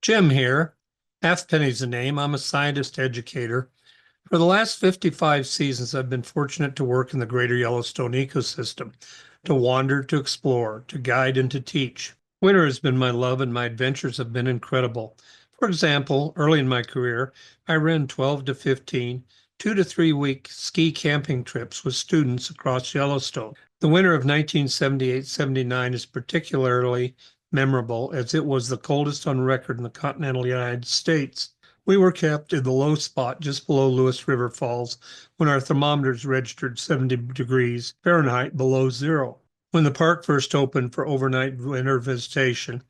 Jim here. Halfpenny's the name. I'm a scientist educator. For the last 55 seasons, I've been fortunate to work in the Greater Yellowstone Ecosystem, to wander, to explore, to guide, and to teach. Winter has been my love, and my adventures have been incredible. For example, early in my career, I ran 12 to 15, 2 to 3 week ski camping trips with students across Yellowstone. The winter of 1978-79 is particularly memorable as it was the coldest on record in the continental United States. We were kept in the low spot just below Lewis River Falls when our thermometers registered 70 degrees Fahrenheit below zero. When the park first opened for overnight winter visitation,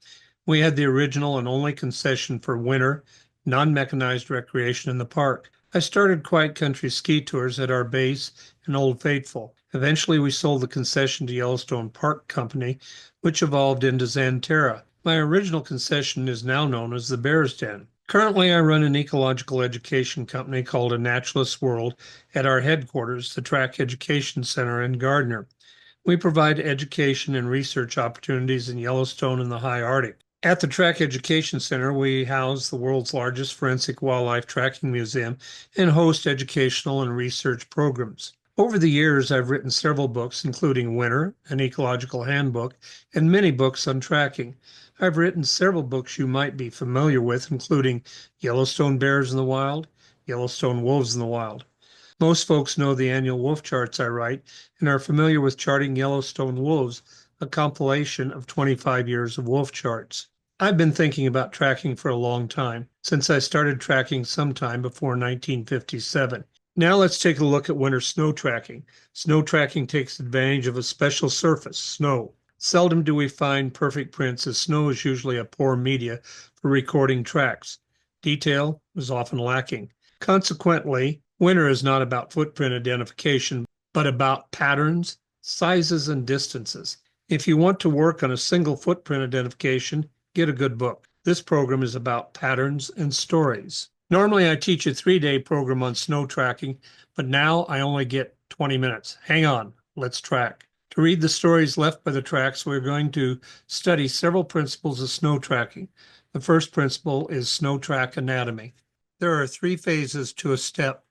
we had the original and only concession for winter, non-mechanized recreation in the park. I started quiet country ski tours at our base in Old Faithful. Eventually, we sold the concession to Yellowstone Park Company, which evolved into Xanterra. My original concession is now known as the Bear's Den. Currently, I run an ecological education company called A Naturalist World at our headquarters, the Track Education Center in Gardner. We provide education and research opportunities in Yellowstone and the high Arctic. At the Track Education Center, we house the world's largest forensic wildlife tracking museum and host educational and research programs. Over the years, I've written several books, including Winter, an ecological handbook, and many books on tracking. I've written several books you might be familiar with, including Yellowstone Bears in the Wild, Yellowstone Wolves in the Wild. Most folks know the annual wolf charts I write and are familiar with Charting Yellowstone Wolves, a compilation of 25 years of wolf charts. I've been thinking about tracking for a long time, since I started tracking sometime before 1957. Now let's take a look at winter snow tracking. Snow tracking takes advantage of a special surface, snow. Seldom do we find perfect prints, as snow is usually a poor media for recording tracks. Detail is often lacking. Consequently, winter is not about footprint identification, but about patterns, sizes, and distances. If you want to work on a single footprint identification, get a good book. This program is about patterns and stories. Normally, I teach a 3-day program on snow tracking, but now I only get 20 minutes. Hang on, let's track. To read the stories left by the tracks, we're going to study several principles of snow tracking. The first principle is snow track anatomy. There are 3 phases to a step: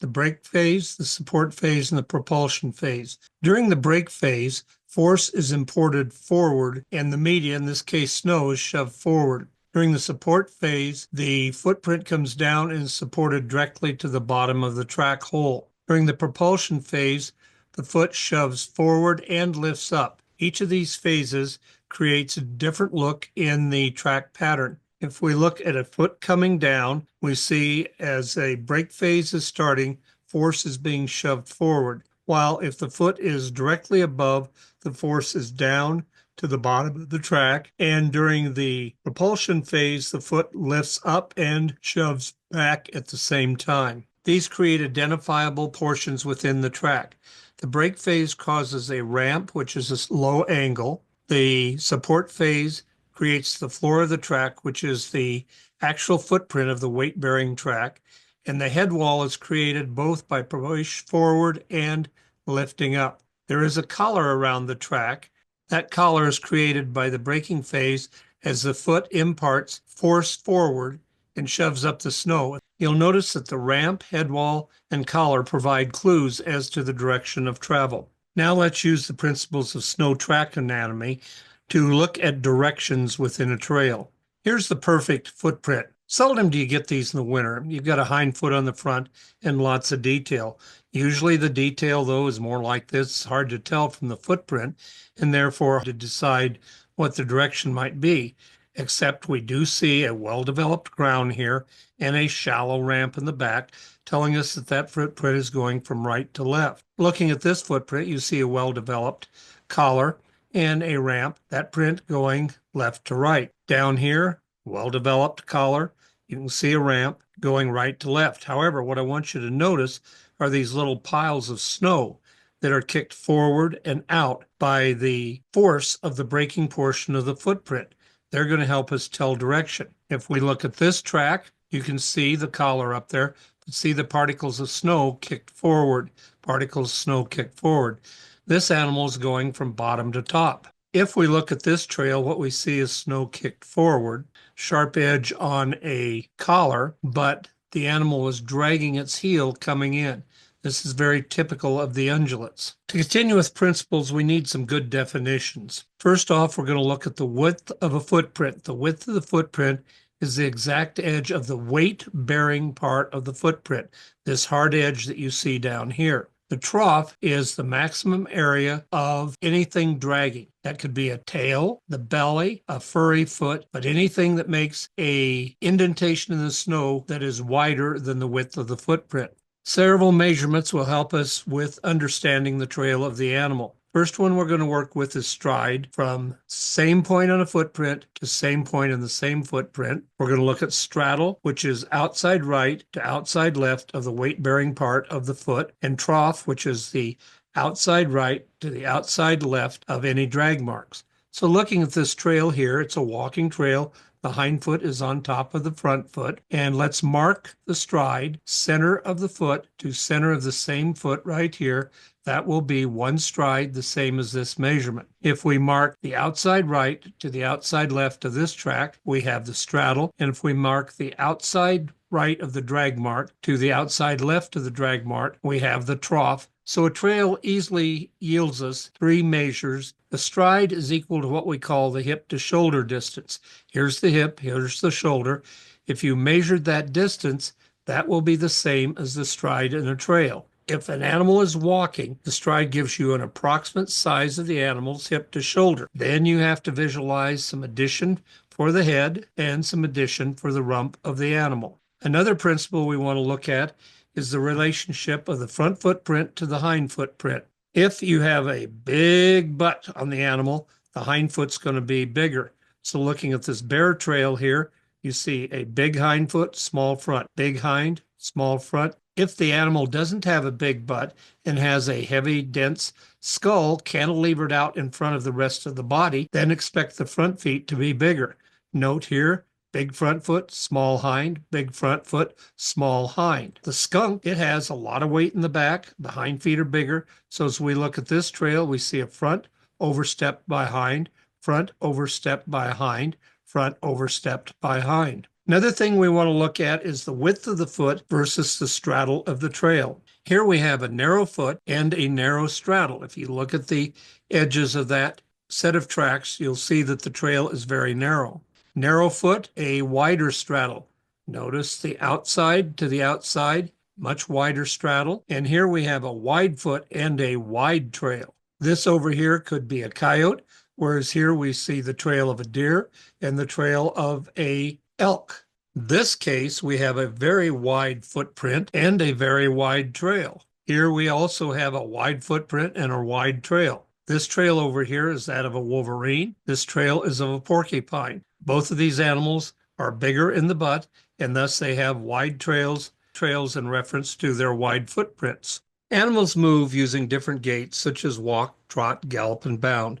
the brake phase, the support phase, and the propulsion phase. During the brake phase, force is imported forward and the media, in this case snow, is shoved forward. During the support phase, the footprint comes down and is supported directly to the bottom of the track hole. During the propulsion phase, the foot shoves forward and lifts up. Each of these phases creates a different look in the track pattern. If we look at a foot coming down, we see as a brake phase is starting, force is being shoved forward. While if the foot is directly above, the force is down to the bottom of the track. And during the propulsion phase, the foot lifts up and shoves back at the same time. These create identifiable portions within the track. The brake phase causes a ramp, which is a low angle. The support phase creates the floor of the track, which is the actual footprint of the weight-bearing track. And the head wall is created both by push forward and lifting up. There is a collar around the track. That collar is created by the braking phase as the foot imparts force forward and shoves up the snow. You'll notice that the ramp, head wall, and collar provide clues as to the direction of travel. Now let's use the principles of snow track anatomy to look at directions within a trail. Here's the perfect footprint. Seldom do you get these in the winter. You've got a hind foot on the front and lots of detail. Usually the detail, though, is more like this. It's hard to tell from the footprint, and therefore to decide what the direction might be, except we do see a well-developed ground here and a shallow ramp in the back, telling us that that footprint is going from right to left. Looking at this footprint, you see a well-developed collar and a ramp, that print going left to right. Down here, well-developed collar, you can see a ramp going right to left. However, what I want you to notice are these little piles of snow that are kicked forward and out by the force of the braking portion of the footprint. They're going to help us tell direction. If we look at this track, you can see the collar up there, but see the particles of snow kicked forward, particles of snow kicked forward. This animal is going from bottom to top. If we look at this trail, what we see is snow kicked forward, sharp edge on a collar, but the animal is dragging its heel coming in. This is very typical of the ungulates. To continue with principles, we need some good definitions. First off, we're going to look at the width of a footprint. The width of the footprint is the exact edge of the weight-bearing part of the footprint, this hard edge that you see down here. The trough is the maximum area of anything dragging. That could be a tail, the belly, a furry foot, but anything that makes a indentation in the snow that is wider than the width of the footprint. Several measurements will help us with understanding the trail of the animal. First one we're going to work with is stride, from same point on a footprint to same point in the same footprint. We're going to look at straddle, which is outside right to outside left of the weight-bearing part of the foot, and trough, which is the outside right to the outside left of any drag marks. So looking at this trail here, it's a walking trail. The hind foot is on top of the front foot. And let's mark the stride, center of the foot to center of the same foot right here. That will be one stride, the same as this measurement. If we mark the outside right to the outside left of this track, we have the straddle. And if we mark the outside right of the drag mark to the outside left of the drag mark, we have the trough. So a trail easily yields us three measures. The stride is equal to what we call the hip to shoulder distance. Here's the hip, here's the shoulder. If you measured that distance, that will be the same as the stride in a trail. If an animal is walking, the stride gives you an approximate size of the animal's hip to shoulder. Then you have to visualize some addition for the head and some addition for the rump of the animal. Another principle we want to look at is the relationship of the front footprint to the hind footprint. If you have a big butt on the animal, the hind foot's going to be bigger. So looking at this bear trail here, you see a big hind foot, small front, big hind, small front. If the animal doesn't have a big butt and has a heavy, dense skull cantilevered out in front of the rest of the body, then expect the front feet to be bigger. Note here, big front foot, small hind, big front foot, small hind. The skunk, it has a lot of weight in the back. The hind feet are bigger. So as we look at this trail, we see a front overstepped by hind, front overstepped by hind, front overstepped by hind. Another thing we want to look at is the width of the foot versus the straddle of the trail. Here we have a narrow foot and a narrow straddle. If you look at the edges of that set of tracks, you'll see that the trail is very narrow. Narrow foot, a wider straddle. Notice the outside to the outside, much wider straddle. And here we have a wide foot and a wide trail. This over here could be a coyote, whereas here we see the trail of a deer and the trail of a elk. In this case, we have a very wide footprint and a very wide trail. Here we also have a wide footprint and a wide trail. This trail over here is that of a wolverine. This trail is of a porcupine. Both of these animals are bigger in the butt, and thus they have wide trails in reference to their wide footprints. Animals move using different gaits, such as walk, trot, gallop, and bound.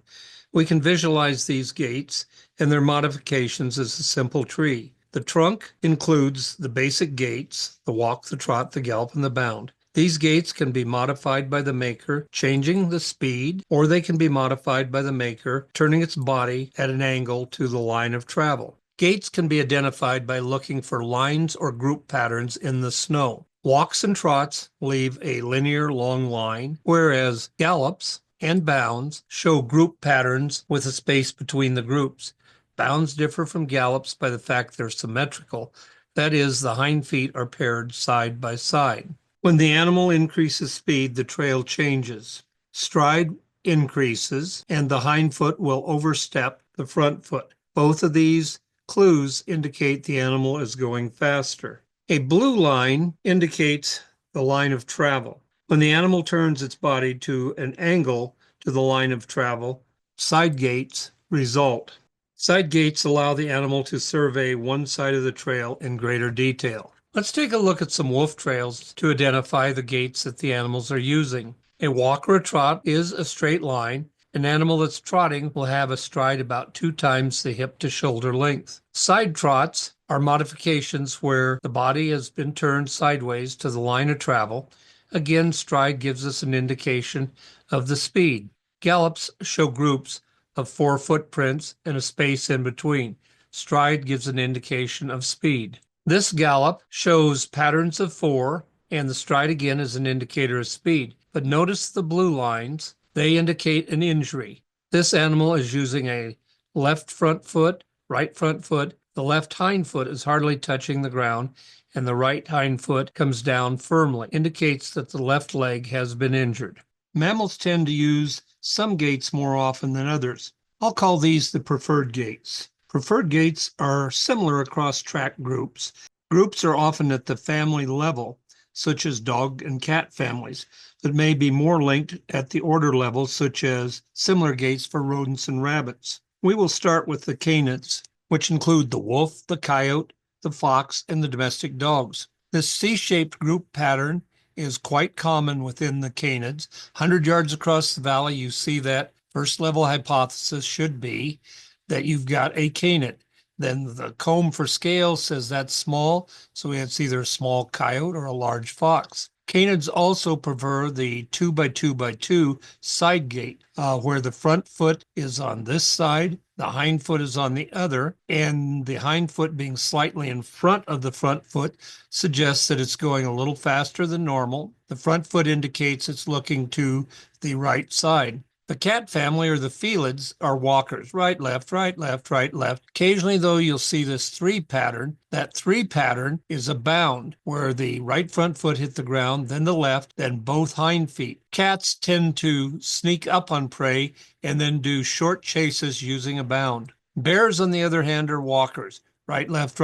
We can visualize these gaits and their modifications as a simple tree. The trunk includes the basic gaits, the walk, the trot, the gallop, and the bound. These gaits can be modified by the maker, changing the speed, or they can be modified by the maker, turning its body at an angle to the line of travel. Gaits can be identified by looking for lines or group patterns in the snow. Walks and trots leave a linear long line, whereas gallops and bounds show group patterns with a space between the groups. Bounds differ from gallops by the fact they're symmetrical. That is, the hind feet are paired side by side. When the animal increases speed, the trail changes. Stride increases, and the hind foot will overstep the front foot. Both of these clues indicate the animal is going faster. A blue line indicates the line of travel. When the animal turns its body to an angle to the line of travel, side gaits result. Side gaits allow the animal to survey one side of the trail in greater detail. Let's take a look at some wolf trails to identify the gaits that the animals are using. A walk or a trot is a straight line. An animal that's trotting will have a stride about 2 times the hip to shoulder length. Side trots are modifications where the body has been turned sideways to the line of travel. Again, stride gives us an indication of the speed. Gallops show groups of 4 footprints and a space in between. Stride gives an indication of speed. This gallop shows patterns of 4, and the stride again is an indicator of speed. But notice the blue lines, they indicate an injury. This animal is using a left front foot, right front foot. The left hind foot is hardly touching the ground, and the right hind foot comes down firmly, indicates that the left leg has been injured. Mammals tend to use some gaits more often than others. I'll call these the preferred gaits. Preferred gaits are similar across track groups. Groups are often at the family level, such as dog and cat families, but may be more linked at the order level, such as similar gaits for rodents and rabbits. We will start with the canids, which include the wolf, the coyote, the fox, and the domestic dogs. This C-shaped group pattern is quite common within the canids. 100 yards across the valley, you see that first level hypothesis should be that you've got a canid. Then the comb for scale says that's small, so it's either a small coyote or a large fox. Canids also prefer the 2x2x2 side gait, where the front foot is on this side, the hind foot is on the other, and the hind foot being slightly in front of the front foot suggests that it's going a little faster than normal. The front foot indicates it's looking to the right side. The cat family, or the felids, are walkers, right, left, right, left, right, left. Occasionally, though, you'll see this 3 pattern. That 3 pattern is a bound, where the right front foot hit the ground, then the left, then both hind feet. Cats tend to sneak up on prey and then do short chases using a bound. Bears, on the other hand, are walkers. Right, left,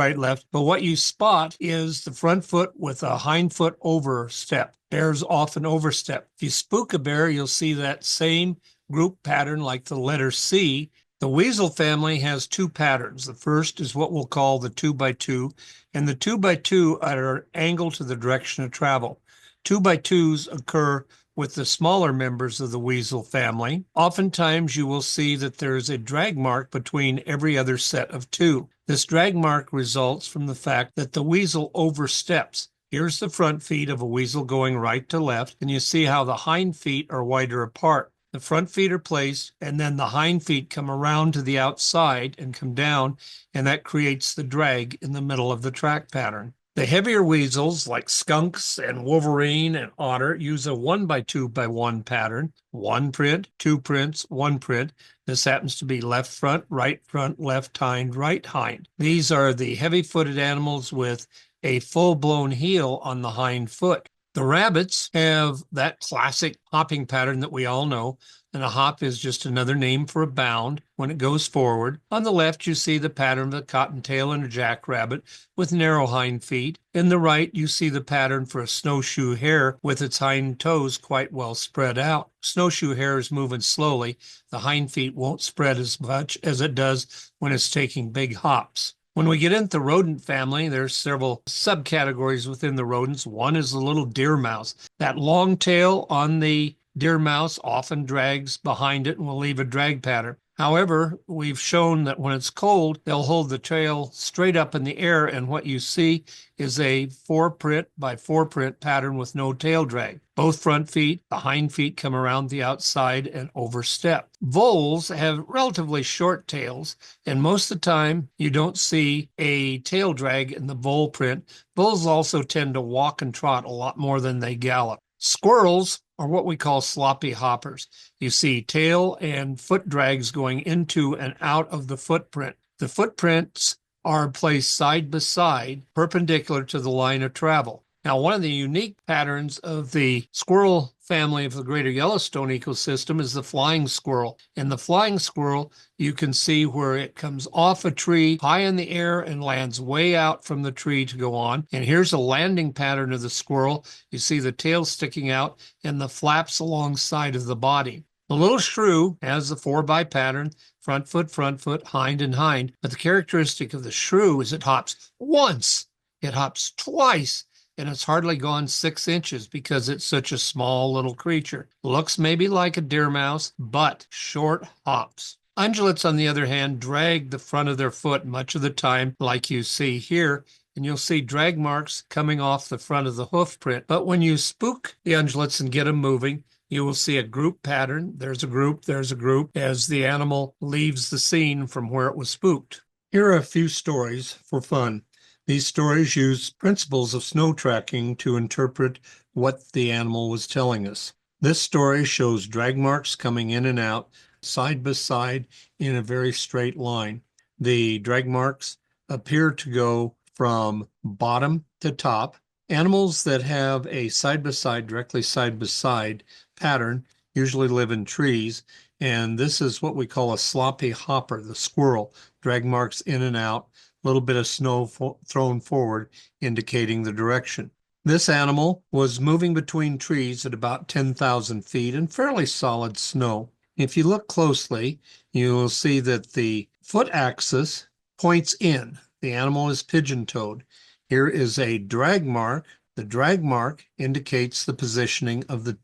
but what you spot is the front foot with a hind foot overstep. Bears often overstep. If you spook a bear, you'll see that same group pattern like the letter C. The weasel family has 2 patterns. The first is what we'll call the 2x2, and the 2x2 are an angle to the direction of travel. 2x2s occur with the smaller members of the weasel family. Oftentimes you will see that there is a drag mark between every other set of 2. This drag mark results from the fact that the weasel oversteps. Here's the front feet of a weasel going right to left, and you see how the hind feet are wider apart. The front feet are placed, and then the hind feet come around to the outside and come down, and that creates the drag in the middle of the track pattern. The heavier weasels, like skunks and wolverine and otter, use a 1x2x1 pattern. 1 print, 2 prints, 1 print. This happens to be left front, left hind, right hind. These are the heavy-footed animals with a full-blown heel on the hind foot. The rabbits have that classic hopping pattern that we all know, and a hop is just another name for a bound when it goes forward. On the left, you see the pattern of a cottontail and a jackrabbit with narrow hind feet. In the right, you see the pattern for a snowshoe hare with its hind toes quite well spread out. Snowshoe hare is moving slowly. The hind feet won't spread as much as it does when it's taking big hops. When we get into the rodent family, there's several subcategories within the rodents. One is the little deer mouse. That long tail on the deer mouse often drags behind it and will leave a drag pattern. However, we've shown that when it's cold, they'll hold the tail straight up in the air, and what you see is a 4 print by 4 print pattern with no tail drag. Both front feet, the hind feet come around the outside and overstep. Voles have relatively short tails, and most of the time you don't see a tail drag in the vole print. Voles also tend to walk and trot a lot more than they gallop. Squirrels are what we call sloppy hoppers. You see tail and foot drags going into and out of the footprint. The footprints are placed side by side, perpendicular to the line of travel. Now, one of the unique patterns of the squirrel family of the Greater Yellowstone Ecosystem is the flying squirrel. In the flying squirrel, you can see where it comes off a tree high in the air and lands way out from the tree to go on. And here's a landing pattern of the squirrel. You see the tail sticking out and the flaps alongside of the body. The little shrew has the 4x pattern, front foot, hind and hind. But the characteristic of the shrew is it hops once, it hops twice, and it's hardly gone 6 inches because it's such a small little creature. Looks maybe like a deer mouse, but short hops. Ungulates, on the other hand, drag the front of their foot much of the time, like you see here, and you'll see drag marks coming off the front of the hoof print. But when you spook the ungulates and get them moving, you will see a group pattern. There's a group as the animal leaves the scene from where it was spooked. Here are a few stories for fun. These stories use principles of snow tracking to interpret what the animal was telling us. This story shows drag marks coming in and out side by side in a very straight line. The drag marks appear to go from bottom to top. Animals that have a side-by-side, directly side-by-side pattern usually live in trees, and this is what we call a sloppy hopper, the squirrel. Drag marks in and out, a little bit of snow thrown forward, indicating the direction. This animal was moving between trees at about 10,000 feet in fairly solid snow. If you look closely, you will see that the foot axis points in. The animal is pigeon-toed. Here is a drag mark. The drag mark indicates the positioning of the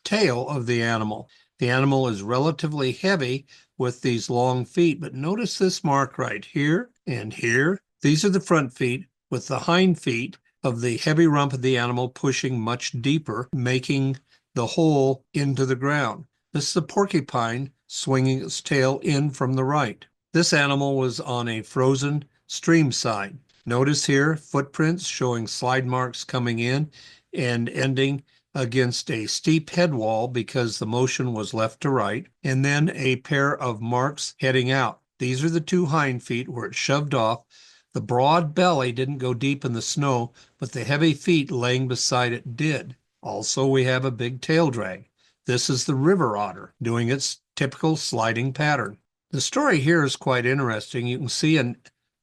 tail of the animal. The animal is relatively heavy with these long feet, but notice this mark right here and here. These are the front feet, with the hind feet of the heavy rump of the animal pushing much deeper, making the hole into the ground. This is a porcupine swinging its tail in from the right. This animal was on a frozen stream side. Notice here footprints showing slide marks coming in and ending against a steep head wall because the motion was left to right, and then a pair of marks heading out. These are the two hind feet where it shoved off. The broad belly didn't go deep in the snow, but the heavy feet laying beside it did. Also, we have a big tail drag. This is the river otter doing its typical sliding pattern. The story here is quite interesting. You can see a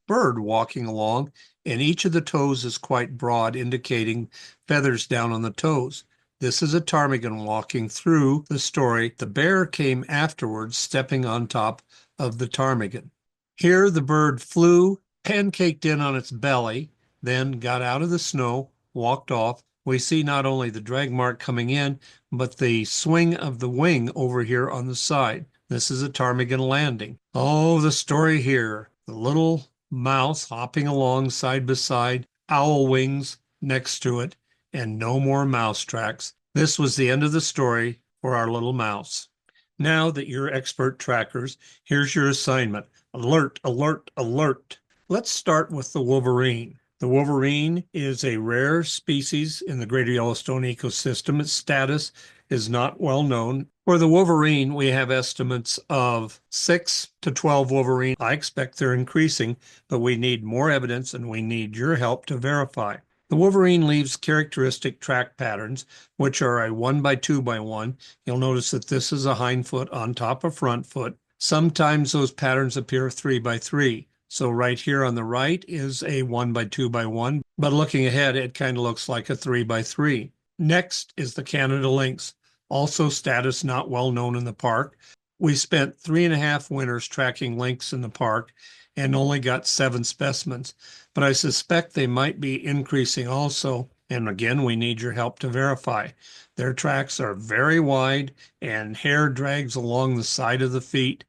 bird walking along, and each of the toes is quite broad, indicating feathers down on the toes. This is a ptarmigan walking through the story. The bear came afterwards, stepping on top of the ptarmigan. Here, the bird flew, pancaked in on its belly, then got out of the snow, walked off. We see not only the drag mark coming in, but the swing of the wing over here on the side. This is a ptarmigan landing. Oh, the story here. The little mouse hopping along side by side, owl wings next to it, and no more mouse tracks. This was the end of the story for our little mouse. Now that you're expert trackers, here's your assignment. Alert, alert, alert. Let's start with the wolverine. The wolverine is a rare species in the Greater Yellowstone Ecosystem. Its status is not well known. For the wolverine, we have estimates of 6 to 12 wolverine. I expect they're increasing, but we need more evidence and we need your help to verify. The wolverine leaves characteristic track patterns, which are a 1 by 2 by 1. You'll notice that this is a hind foot on top of front foot. Sometimes those patterns appear 3 by 3. So right here on the right is a 1 by 2 by 1, but looking ahead, it kind of looks like a 3 by 3. Next is the Canada lynx, also status not well known in the park. We spent 3.5 winters tracking lynx in the park and only got 7 specimens, but I suspect they might be increasing also. And again, we need your help to verify. Their tracks are very wide and hair drags along the side of the feet.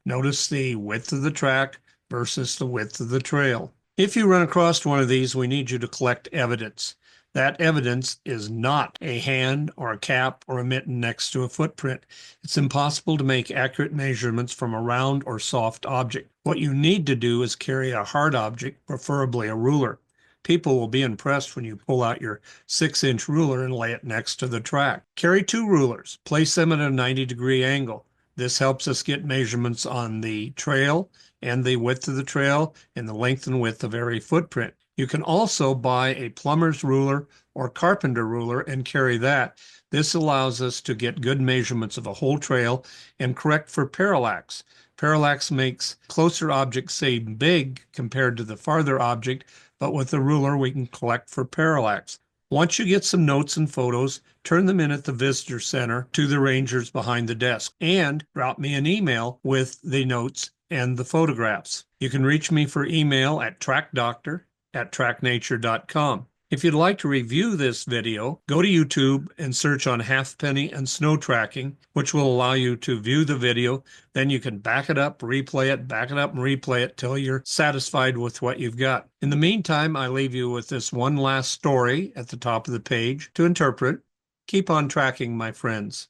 Notice the width of the track versus the width of the trail. If you run across one of these, we need you to collect evidence. That evidence is not a hand or a cap or a mitten next to a footprint. It's impossible to make accurate measurements from a round or soft object. What you need to do is carry a hard object, preferably a ruler. People will be impressed when you pull out your 6-inch ruler and lay it next to the track. Carry 2 rulers. Place them at a 90-degree angle. This helps us get measurements on the trail and the width of the trail and the length and width of every footprint. You can also buy a plumber's ruler or carpenter ruler and carry that. This allows us to get good measurements of a whole trail and correct for parallax. Parallax makes closer objects seem big compared to the farther object, but with the ruler we can collect for parallax. Once you get some notes and photos, turn them in at the visitor center to the rangers behind the desk and drop me an email with the notes and the photographs. You can reach me for email at trackdoctor@tracknature.com. If you'd like to review this video, go to YouTube and search on Halfpenny and snow tracking, which will allow you to view the video. Then you can back it up, replay it, back it up and replay it till you're satisfied with what you've got. In the meantime, I leave you with this one last story at the top of the page to interpret. Keep on tracking, my friends.